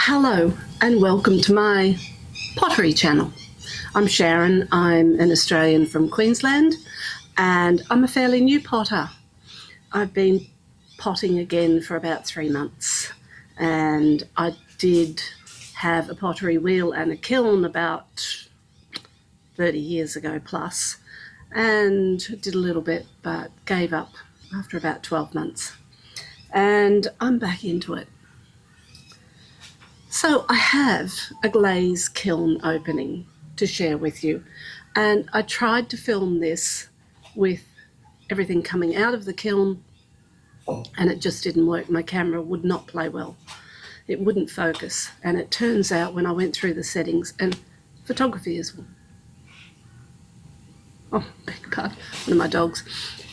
Hello and welcome to my pottery channel. I'm Sharon, I'm an Australian from Queensland and I'm a fairly new potter. I've been potting again for about 3 months and I did have a pottery wheel and a kiln about 30 years ago plus, and did a little bit but gave up after about 12 months and I'm back into it. So I have a glaze kiln opening to share with you, and I tried to film this with everything coming out of the kiln and it just didn't work. My camera would not play well. It wouldn't focus, and it turns out when I went through the settings, and photography is one of my dogs.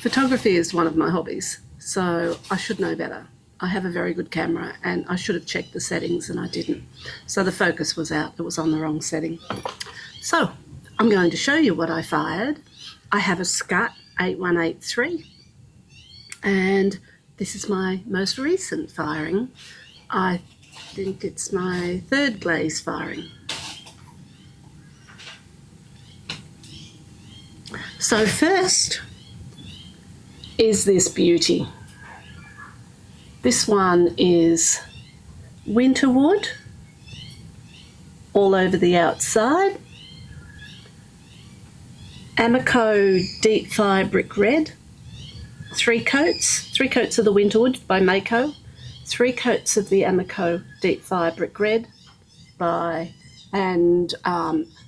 Photography is one of my hobbies, so I should know better. I have a very good camera and I should have checked the settings and I didn't. So the focus was out, it was on the wrong setting. So I'm going to show you what I fired. I have a skutt 8183 and this is my most recent firing. I think it's my third glaze firing. So first is this beauty. This one is winter wood all over the outside, Amico deep fire brick red, 3 coats of the winter wood by Mako, 3 coats of the Amico deep fire brick red and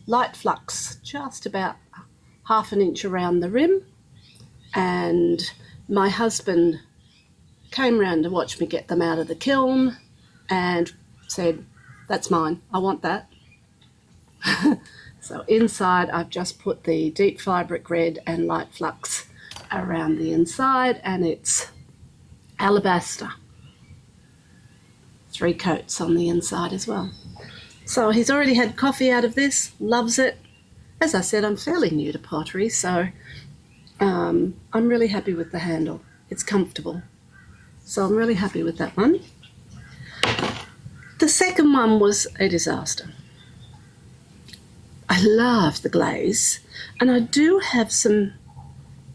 light flux just about ½ an inch around the rim. And my husband came round to watch me get them out of the kiln and said, "That's mine, I want that." So inside I've just put the deep fire brick red and light flux around the inside, and it's alabaster. 3 coats on the inside as well. So he's already had coffee out of this, loves it. As I said, I'm fairly new to pottery, so I'm really happy with the handle. It's comfortable. So I'm really happy with that one. The second one was a disaster. I love the glaze, and I do have some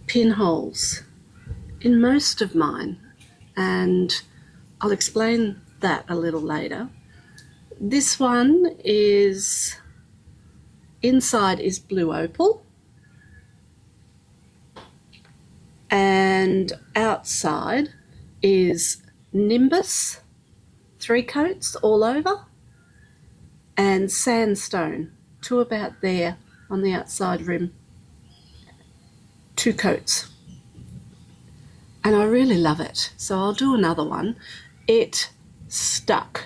pinholes in most of mine, and I'll explain that a little later. This one is, inside is blue opal, and outside is nimbus, 3 coats all over, and sandstone to about there on the outside rim, 2 coats. And I really love it, so I'll do another one. It stuck.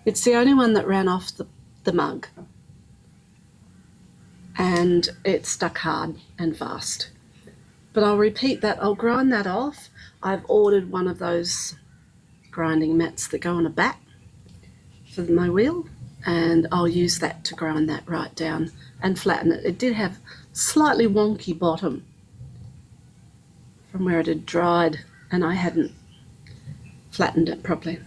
It's the only one that ran off the mug, and it stuck hard and fast. But I'll repeat that, I'll grind that off. I've ordered one of those grinding mats that go on a bat for my wheel, and I'll use that to grind that right down and flatten it. It did have slightly wonky bottom from where it had dried and I hadn't flattened it properly.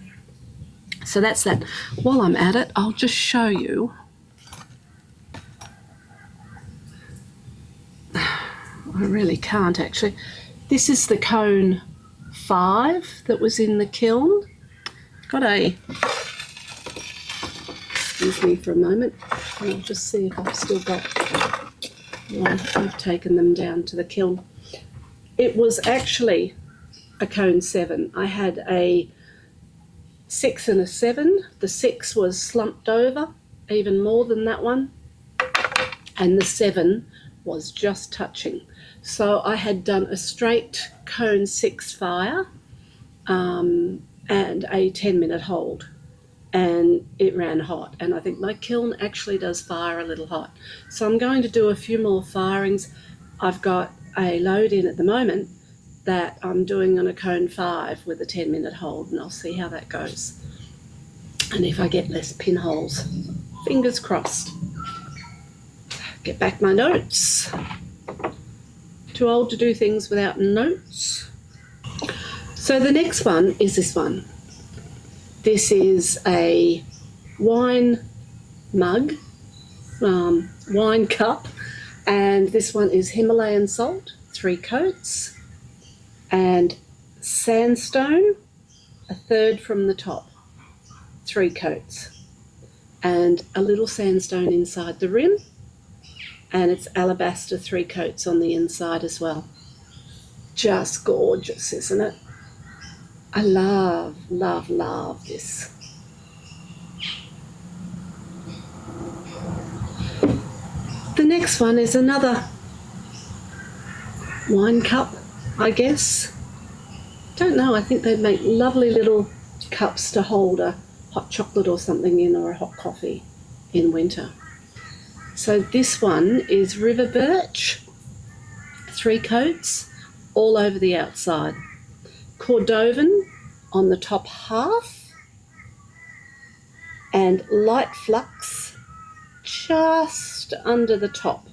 So that's that. While I'm at it, I'll just show you. I really can't actually. This is the cone 5 that was in the kiln. Got a, excuse me for a moment, and I'll just see if I've still got one. I've taken them down to the kiln. It was actually a cone 7. I had a 6 and a 7. The 6 was slumped over even more than that one, and the 7 was just touching. So I had done a straight cone 6 fire and a 10-minute hold, and it ran hot, and I think my kiln actually does fire a little hot. So I'm going to do a few more firings. I've got a load in at the moment that I'm doing on a cone 5 with a 10-minute hold, and I'll see how that goes. And if I get less pinholes, fingers crossed. Get back my notes. Too old to do things without notes. So the next one is this one. This is a wine mug, wine cup, and this one is Himalayan salt, 3 coats, and sandstone, a third from the top, 3 coats, and a little sandstone inside the rim, and it's alabaster, 3 coats on the inside as well. Just gorgeous, isn't it? I love, love, love this. The next one is another wine cup, I guess. Don't know, I think they'd make lovely little cups to hold a hot chocolate or something in, or a hot coffee in winter. So this one is river birch, 3 coats, all over the outside. Cordovan on the top half, and light flux just under the top,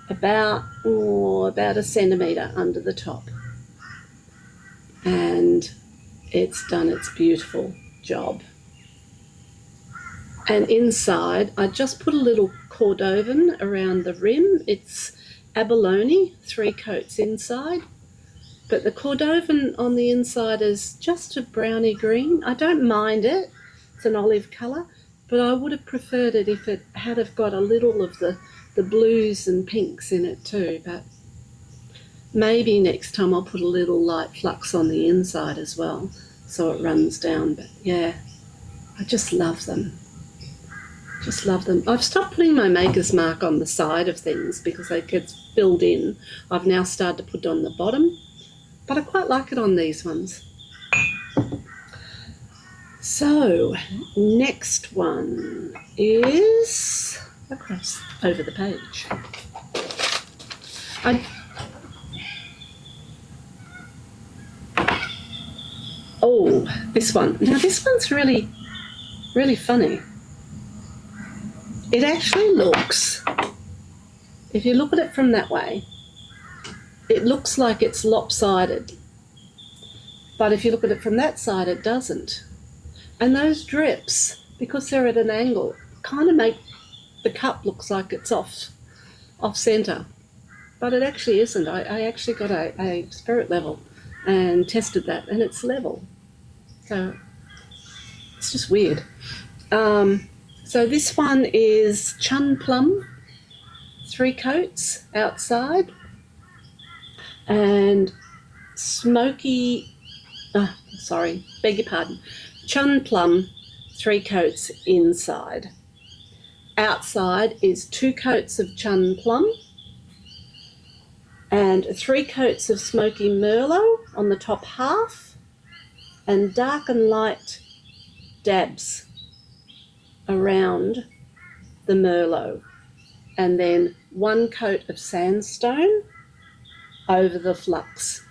about a centimetre under the top. And it's done its beautiful job. And inside, I just put a little cordovan around the rim. It's abalone, 3 coats inside. But the cordovan on the inside is just a browny green. I don't mind it. It's an olive colour. But I would have preferred it if it had have got a little of the blues and pinks in it too. But maybe next time I'll put a little light flux on the inside as well, so it runs down. But yeah, I just love them. Just love them. I've stopped putting my maker's mark on the side of things because they get filled in. I've now started to put it on the bottom, but I quite like it on these ones. So, next one is across over the page. This one. Now this one's really, really funny. It actually looks, if you look at it from that way, it looks like it's lopsided. But if you look at it from that side, it doesn't. And those drips, because they're at an angle, kind of make the cup looks like it's off centre. But it actually isn't. I actually got a spirit level and tested that, and it's level. So it's just weird. So this one is chun plum, 3 coats outside, and smoky, beg your pardon, chun plum, 3 coats inside. Outside is 2 coats of chun plum and 3 coats of smoky merlot on the top half, and dark and light dabs around the merlot, and then 1 coat of sandstone over the flux.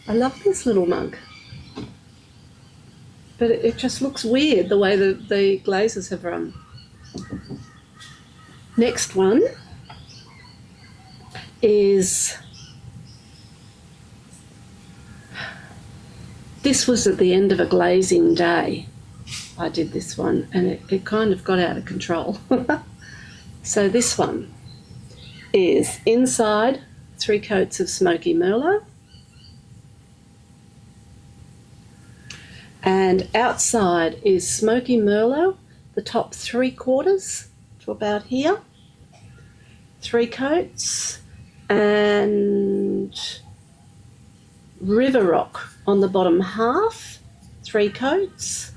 I love this little mug, but it just looks weird the way the glazes have run. Next one is, this was at the end of a glazing day. I did this one, and it kind of got out of control. So this one is inside 3 coats of smoky merlot, and outside is smoky merlot, the top 3/4 to about here, 3 coats, and river rock on the bottom half, 3 coats,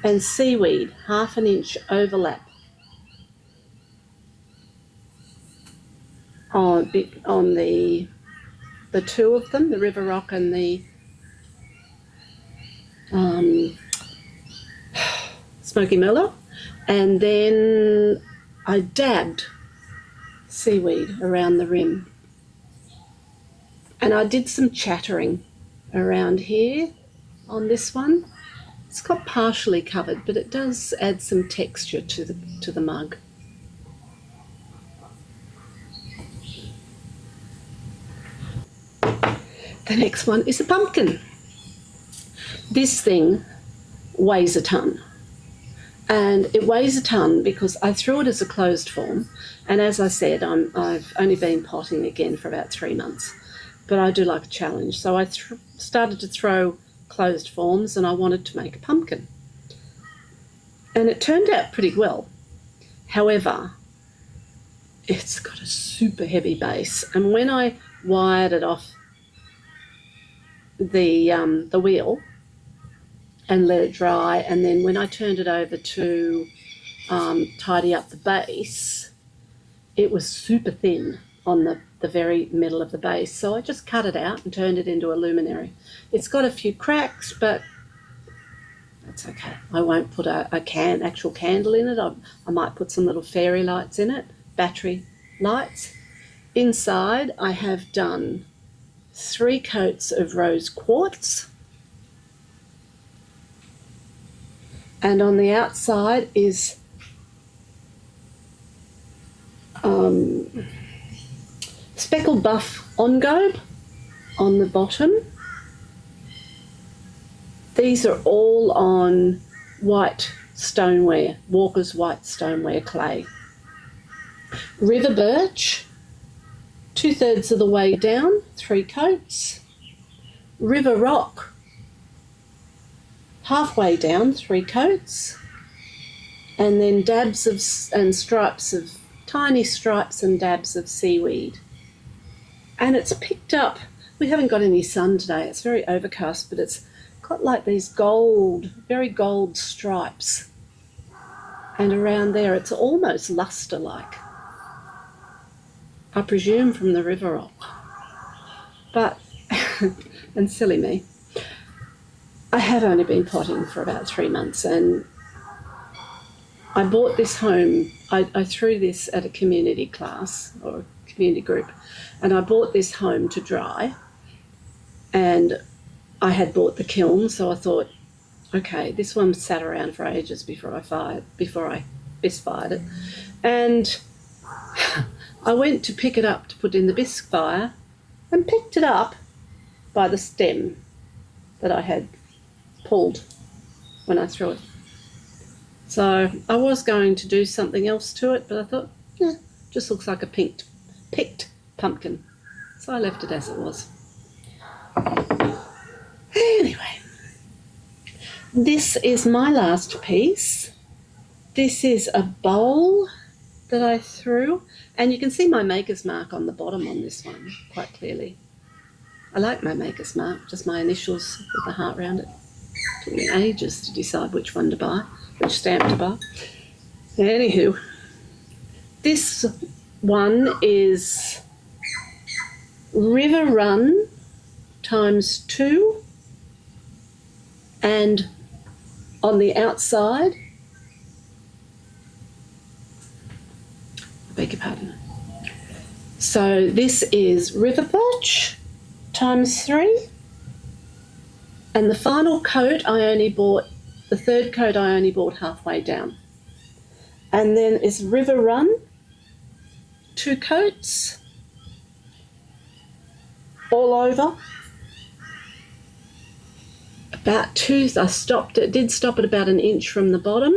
and seaweed, 1/2 inch overlap on the 2 of them, the river rock and the smoky merlot. And then I dabbed seaweed around the rim. And I did some chattering around here on this one. It's got partially covered, but it does add some texture to the mug. The next one is a pumpkin. This thing weighs a tonne. And it weighs a tonne because I threw it as a closed form. And as I said, I've only been potting again for about 3 months. But I do like a challenge. So I started to throw closed forms, and I wanted to make a pumpkin. And it turned out pretty well. However, it's got a super heavy base. And when I wired it off the wheel and let it dry, and then when I turned it over to tidy up the base, it was super thin on the very middle of the base. So I just cut it out and turned it into a luminary. It's got a few cracks, but that's okay. I won't put a actual candle in it. I might put some little fairy lights in it, battery lights. Inside I have done 3 coats of rose quartz. And on the outside is speckled buff engobe on the bottom. These are all on white stoneware, Walker's white stoneware clay. River birch, 2/3 of the way down, 3 coats. River rock, halfway down, 3 coats. And then dabs of and stripes of, tiny stripes and dabs of seaweed. And it's picked up, we haven't got any sun today, it's very overcast, but it's got like these gold, very gold stripes. And around there it's almost luster-like. I presume from the river rock. But, and silly me, I have only been potting for about 3 months, and I bought this home, I threw this at a community class or a community group, and I bought this home to dry, and I had bought the kiln, so I thought, okay, this one sat around for ages before I bisque fired it. And I went to pick it up to put in the bisque fire and picked it up by the stem that I had pulled when I threw it. So I was going to do something else to it, but I thought, just looks like a picked pumpkin. So I left it as it was. Anyway, this is my last piece. This is a bowl that I threw, and you can see my maker's mark on the bottom on this one quite clearly. I like my maker's mark, just my initials with the heart around it. Took me ages to decide which one to buy, which stamp to buy. Anywho, this one is River Run ×2, and on the outside, I beg your pardon. So this is River Birch ×3, and the final coat the 3rd coat I only bought halfway down. And then it's River Run, 2 coats all over. About 2, did stop at about 1 inch from the bottom,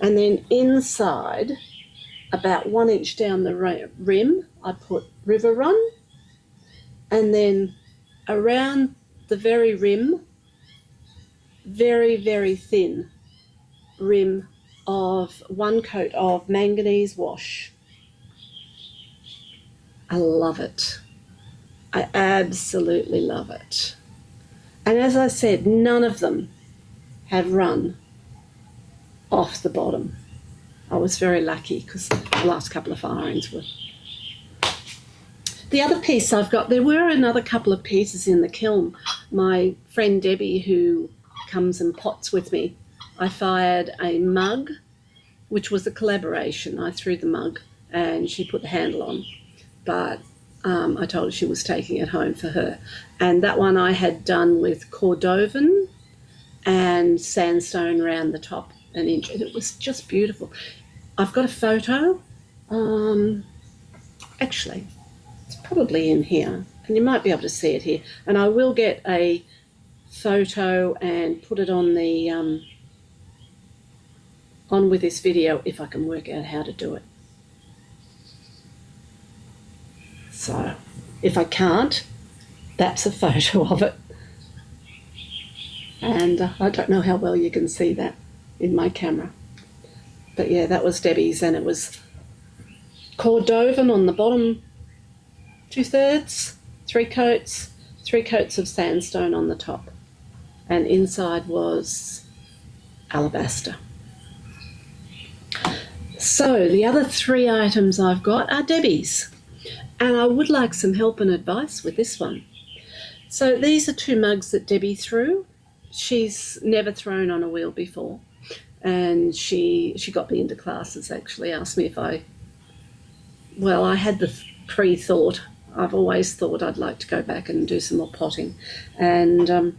and then inside, about 1 inch down the rim, I put River Run, and then around the very rim, very, very thin rim of 1 coat of manganese wash. I love it. I absolutely love it. And as I said, none of them have run off the bottom. I was very lucky because the last couple of firings were. The other piece I've got, there were another couple of pieces in the kiln. My friend Debbie, who comes and pots with me, I fired a mug, which was a collaboration. I threw the mug and she put the handle on, but I told her she was taking it home for her. And that one I had done with Cordovan and sandstone around the top 1 inch, and it was just beautiful. I've got a photo. Actually, it's probably in here, and you might be able to see it here. And I will get a photo and put it on the on with this video if I can work out how to do it. So if I can't, that's a photo of it. And I don't know how well you can see that in my camera. But yeah, that was Debbie's, and it was Cordovan on the bottom 2/3, 3 coats of sandstone on the top. And inside was alabaster. So the other 3 items I've got are Debbie's. And I would like some help and advice with this one. So these are 2 mugs that Debbie threw. She's never thrown on a wheel before. And she got me into classes, actually, asked me if I had the pre-thought. I've always thought I'd like to go back and do some more potting. And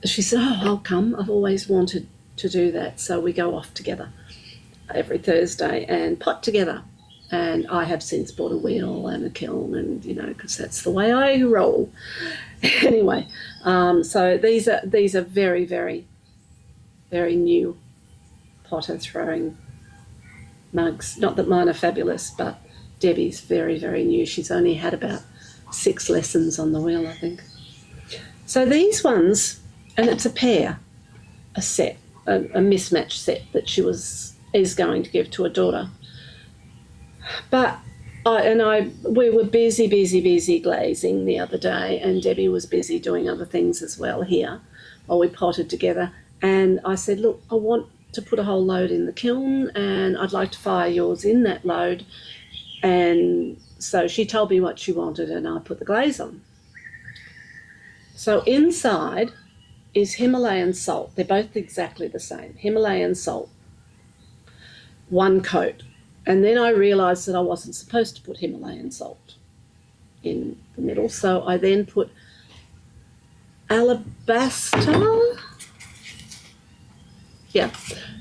she said, oh, I'll come. I've always wanted to do that. So we go off together every Thursday and pot together. And I have since bought a wheel and a kiln, and because that's the way I roll. Anyway, so these are very, very, very new potter throwing mugs. Not that mine are fabulous, but Debbie's very, very new. She's only had about 6 lessons on the wheel, I think. So these ones, and it's a pair, a set, a mismatched set that she is going to give to a daughter. But we were busy glazing the other day, and Debbie was busy doing other things as well here while we potted together. And I said, look, I want to put a whole load in the kiln, and I'd like to fire yours in that load. And so she told me what she wanted, and I put the glaze on. So inside is Himalayan salt. They're both exactly the same. Himalayan salt, 1 coat. And then I realised that I wasn't supposed to put Himalayan salt in the middle, so I then put alabaster. Yeah,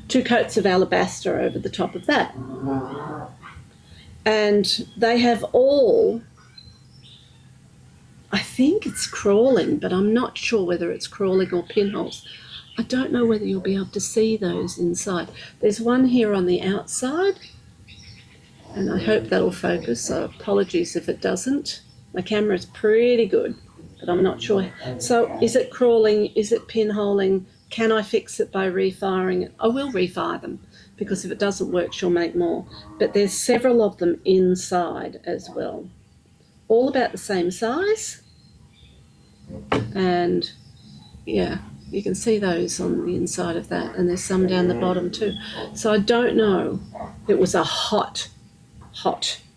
2 coats of alabaster over the top of that. And they have all, I think it's crawling, but I'm not sure whether it's crawling or pinholes. I don't know whether you'll be able to see those inside. There's one here on the outside, and I hope that'll focus, so apologies if it doesn't. My camera's pretty good, but I'm not sure. So is it crawling? Is it pinholing? Can I fix it by refiring it? I will refire them, because if it doesn't work, she'll make more. But there's several of them inside as well. All about the same size. And yeah, you can see those on the inside of that, and there's some down the bottom too. So I don't know. It was a hot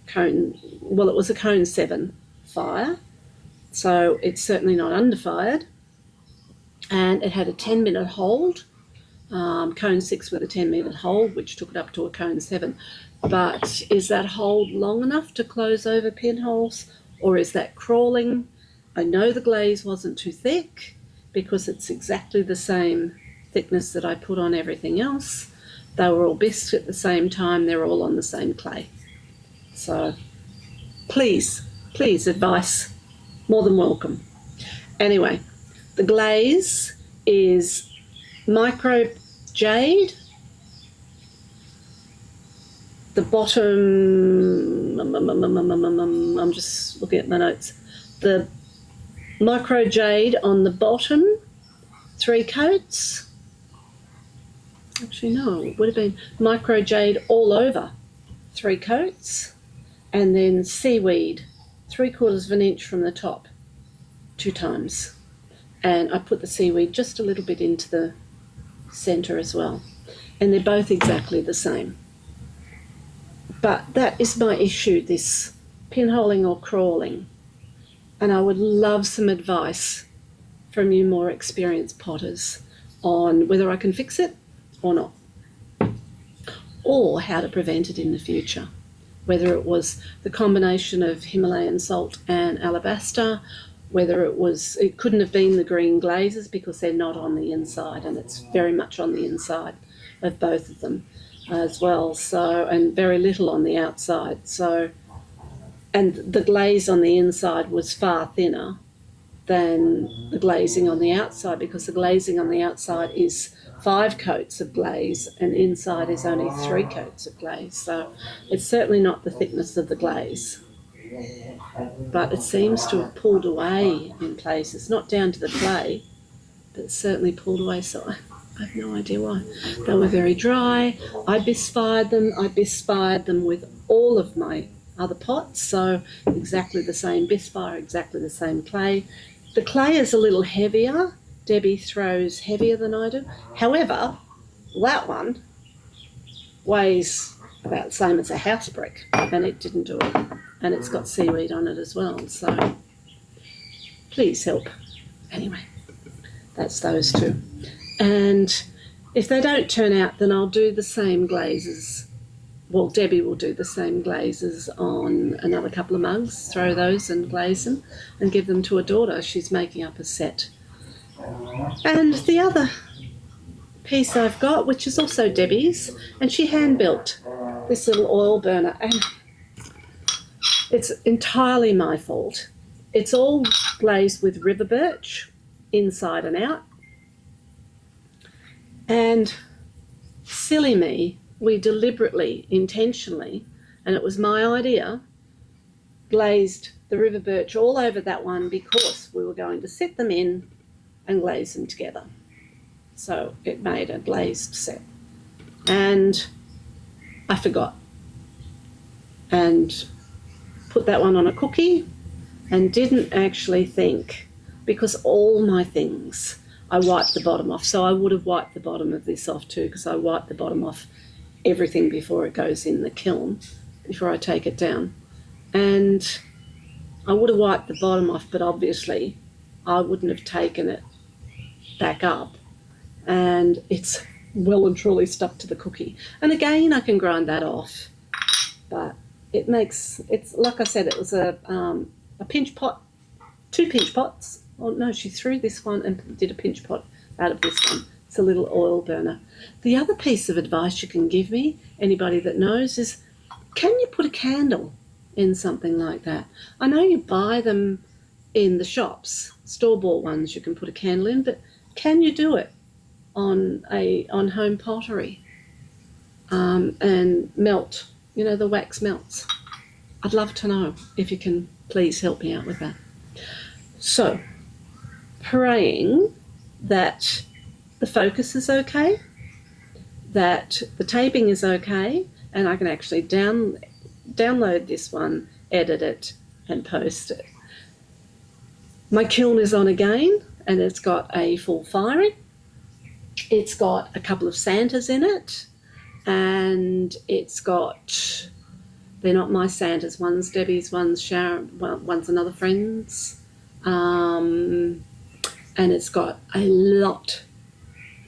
cone. Well, it was a cone 7 fire, so it's certainly not underfired. And it had a 10-minute hold, cone 6 with a 10-minute hold, which took it up to a cone 7. But is that hold long enough to close over pinholes, or is that crawling? I know the glaze wasn't too thick, because it's exactly the same thickness that I put on everything else. They were all bisqued at the same time. They're all on the same clay. So please, advice, more than welcome. Anyway, the glaze is micro jade. The bottom, I'm just looking at my notes. The micro jade on the bottom, 3 coats. Actually, no, it would have been micro jade all over, 3 coats. And then seaweed, 3/4 of an inch from the top, 2 times. And I put the seaweed just a little bit into the centre as well. And they're both exactly the same. But that is my issue, this pinholing or crawling. And I would love some advice from you more experienced potters on whether I can fix it or not, or how to prevent it in the future. Whether it was the combination of Himalayan salt and alabaster, whether it couldn't have been the green glazes, because they're not on the inside, and it's very much on the inside of both of them as well. So, and very little on the outside. So, and the glaze on the inside was far thinner than the glazing on the outside, because the glazing on the outside is 5 coats of glaze and inside is only 3 coats of glaze. So it's certainly not the thickness of the glaze. But it seems to have pulled away in places, not down to the clay, but it's certainly pulled away. So I have no idea why. They were very dry. I bisfired them. I bisfired them with all of my other pots, so exactly the same bisfire, exactly the same clay. The clay is a little heavier. Debbie throws heavier than I do. However, that one weighs about the same as a house brick, and it didn't do it. And it's got seaweed on it as well, so please help. Anyway, that's those two. And if they don't turn out, then I'll do the same glazes. Well, Debbie will do the same glazes on another couple of mugs, throw those and glaze them and give them to her daughter. She's making up a set. And the other piece I've got, which is also Debbie's, and she hand-built this little oil burner, and it's entirely my fault. It's all glazed with river birch inside and out. And silly me, we deliberately, intentionally, and it was my idea, glazed the river birch all over that one because we were going to set them in and glaze them together. So it made a glazed set. And I forgot and put that one on a cookie and didn't actually think, because all my things I wiped the bottom off. So I would have wiped the bottom of this off too, because I wiped the bottom off everything before it goes in the kiln, before I take it down. And I would have wiped the bottom off, but obviously I wouldn't have taken it back up. And it's well and truly stuck to the cookie. And again, I can grind that off, but it makes, it's like I said, it was a pinch pot, 2 pinch pots. Oh no, she threw this one and did a pinch pot out of this one. It's a little oil burner. The other piece of advice you can give me, anybody that knows, is can you put a candle in something like that? I know you buy them in the shops, store-bought ones you can put a candle in, but can you do it on home pottery and melt, you know, the wax melts? I'd love to know if you can please help me out with that. So, praying that the focus is okay, that the taping is okay, and I can actually download this one, edit it, and post it. My kiln is on again, and it's got a full firing. It's got a couple of Santas in it, and it's got, they're not my Santas, one's Debbie's, one's Sharon, one's another friend's, and it's got a lot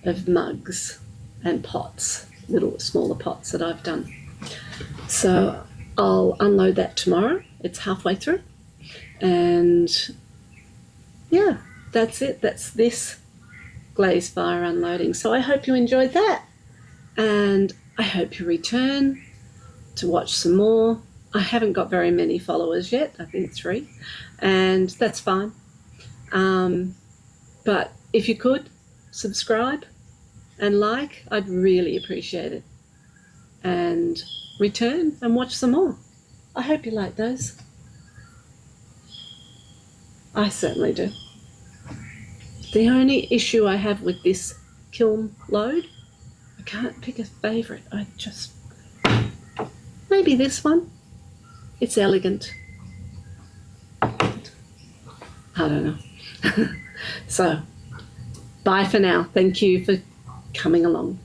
of mugs and pots, little smaller pots that I've done. So I'll unload that tomorrow. It's halfway through, and yeah, that's it. That's this glaze fire unloading. So I hope you enjoyed that, and I hope you return to watch some more. I haven't got very many followers yet, I think 3, and that's fine. But if you could subscribe and like, I'd really appreciate it, and return and watch some more. I hope you like those. I certainly do. The only issue I have with this kiln load, I can't pick a favourite. I just, maybe this one. It's elegant. I don't know. So, bye for now. Thank you for coming along.